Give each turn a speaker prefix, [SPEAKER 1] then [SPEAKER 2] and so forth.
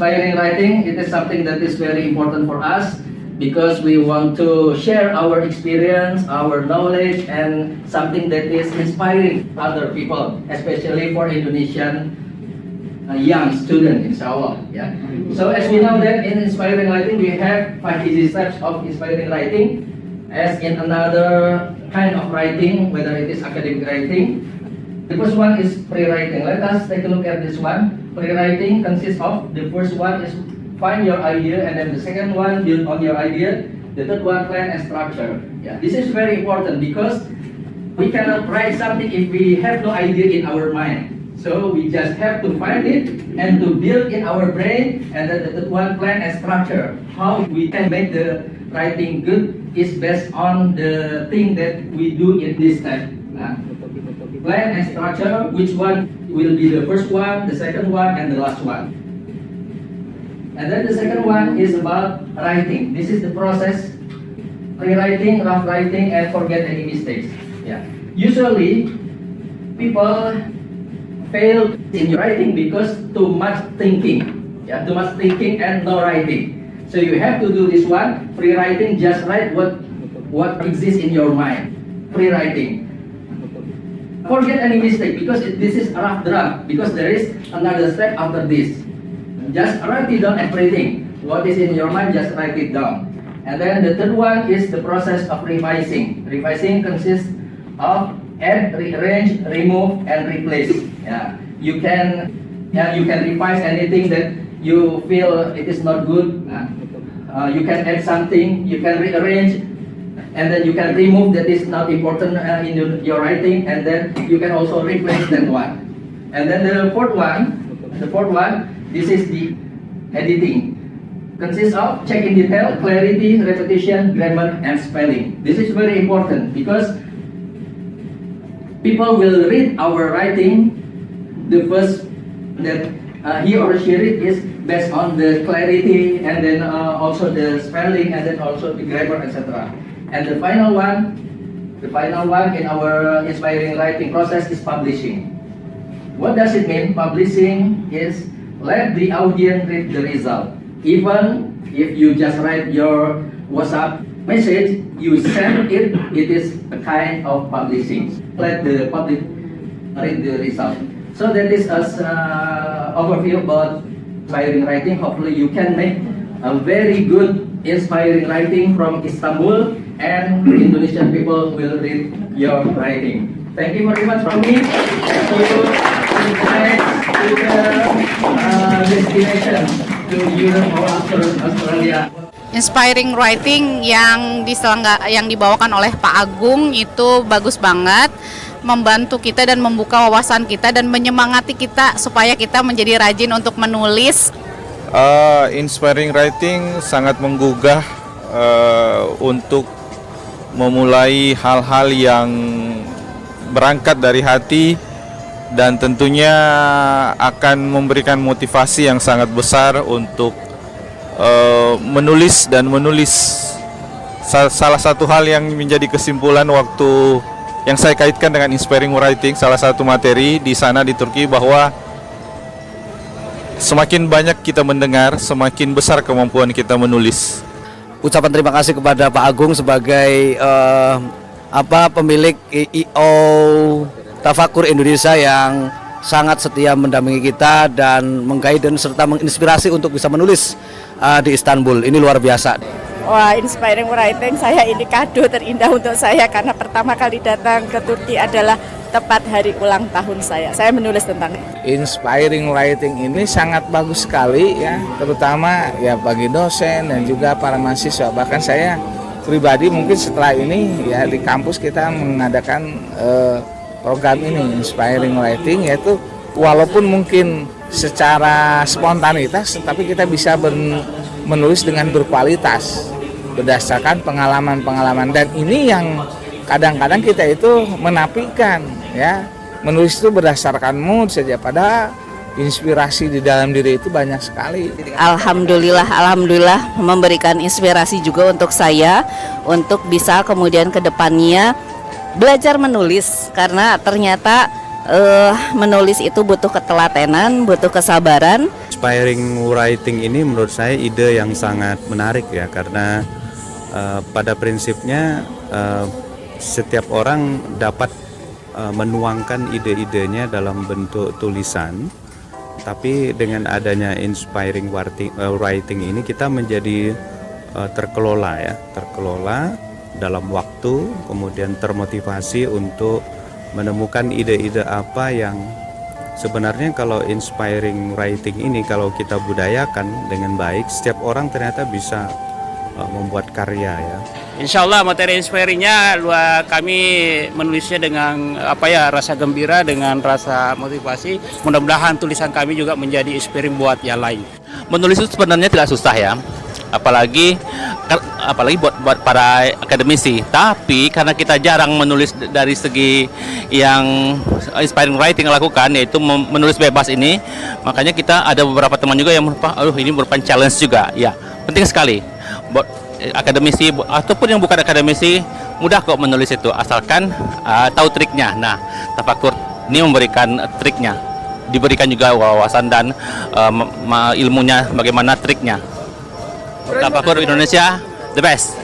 [SPEAKER 1] inspiring writing, it is something that is very important for us because we want to share our experience, our knowledge, and something that is inspiring other people, especially for Indonesian young student, inshallah. Yeah. So as we know that in inspiring writing, we have 5 easy steps of inspiring writing. As in another kind of writing, whether it is academic writing. The first one is pre-writing. Let us take a look at this one. Pre-writing consists of, the first one is find your idea, and then the second one, build on your idea. The third one, plan and structure. Yeah, this is very important because we cannot write something if we have no idea in our mind. So we just have to find it and to build in our brain, and then the third one, plan and structure. How we can make the writing good is based on the thing that we do in this step. Plan and structure, which one will be the first one, the second one, and the last one. And then the second one is about writing. This is the process: rewriting, rough writing, and forget any mistakes. Yeah. Usually, people fail in writing because too much thinking. Yeah, too much thinking and no writing. So you have to do this one, pre-writing. Just write what exists in your mind. Pre-writing. Forget any mistake because this is a rough draft, because there is another step after this. Just write it down everything. What is in your mind, just write it down. And then the third one is the process of revising. Revising consists of add, rearrange, remove, and replace. Yeah. You can revise anything that you feel it is not good. You can add something, you can rearrange, and then you can remove that is not important in your writing, and then you can also replace that one. And then the fourth one, this is the editing. Consists of checking detail, clarity, repetition, grammar, and spelling. This is very important because people will read our writing. The first that he or she read is based on the clarity, and then also the spelling, and then also the grammar, etc. And the final one in our inspiring writing process is publishing. What does it mean? Publishing is let the audience read the result. Even if you just write your WhatsApp message, you send it, it is a kind of publishing. Let the public read the result. So that is an overview about inspiring writing. Hopefully you can make a very good inspiring writing from Istanbul, and Indonesian people will read your writing. Thank you very much from me. Thank you. Next to the destination to Europe or Australia.
[SPEAKER 2] Inspiring writing yang dibawakan oleh Pak Agung itu bagus banget, membantu kita dan membuka wawasan kita dan menyemangati kita supaya kita menjadi rajin untuk menulis.
[SPEAKER 3] Inspiring writing sangat menggugah untuk memulai hal-hal yang berangkat dari hati, dan tentunya akan memberikan motivasi yang sangat besar untuk menulis. Salah satu hal yang menjadi kesimpulan waktu yang saya kaitkan dengan inspiring writing, salah satu materi di sana di Turki, bahwa semakin banyak kita mendengar, semakin besar kemampuan kita menulis.
[SPEAKER 4] Ucapan terima kasih kepada Pak Agung sebagai pemilik IO Tafakur Indonesia yang sangat setia mendampingi kita dan mengguide dan serta menginspirasi untuk bisa menulis di Istanbul. Ini luar biasa.
[SPEAKER 5] Wah, inspiring writing saya ini kado terindah untuk saya karena pertama kali datang ke Turki adalah tepat hari ulang tahun saya. Saya menulis tentang
[SPEAKER 6] inspiring writing ini sangat bagus sekali ya, terutama ya bagi dosen dan juga para mahasiswa. Bahkan saya pribadi mungkin setelah ini ya di kampus kita mengadakan program ini inspiring writing, yaitu walaupun mungkin secara spontanitas tapi kita bisa menulis dengan berkualitas berdasarkan pengalaman-pengalaman, dan ini yang kadang-kadang kita itu menafikan ya, menulis itu berdasarkan mood saja, padahal inspirasi di dalam diri itu banyak sekali.
[SPEAKER 2] Alhamdulillah memberikan inspirasi juga untuk saya untuk bisa kemudian ke depannya belajar menulis, karena ternyata menulis itu butuh ketelatenan, butuh kesabaran.
[SPEAKER 7] inspiring writing ini menurut saya ide yang sangat menarik ya, karena pada prinsipnya setiap orang dapat menuangkan ide-idenya dalam bentuk tulisan, tapi dengan adanya inspiring writing ini kita menjadi terkelola dalam waktu, kemudian termotivasi untuk menemukan ide-ide apa yang sebenarnya kalau inspiring writing ini kalau kita budayakan dengan baik, setiap orang ternyata bisa membuat karya ya.
[SPEAKER 8] Insya Allah materi inspiringnya kami menulisnya dengan rasa gembira, dengan rasa motivasi. Mudah-mudahan tulisan kami juga menjadi inspiring buat yang lain.
[SPEAKER 9] Menulis itu sebenarnya tidak susah ya, apalagi buat para akademisi. Tapi karena kita jarang menulis dari segi yang inspiring writing lakukan, yaitu menulis bebas ini, makanya kita ada beberapa teman juga yang ini merupakan challenge juga. Ya, penting sekali buat akademisi ataupun yang bukan akademisi, mudah kok menulis itu asalkan tahu triknya. Nah, Tafakur ini memberikan triknya, diberikan juga wawasan dan ilmunya bagaimana triknya. Tafakur Indonesia the best.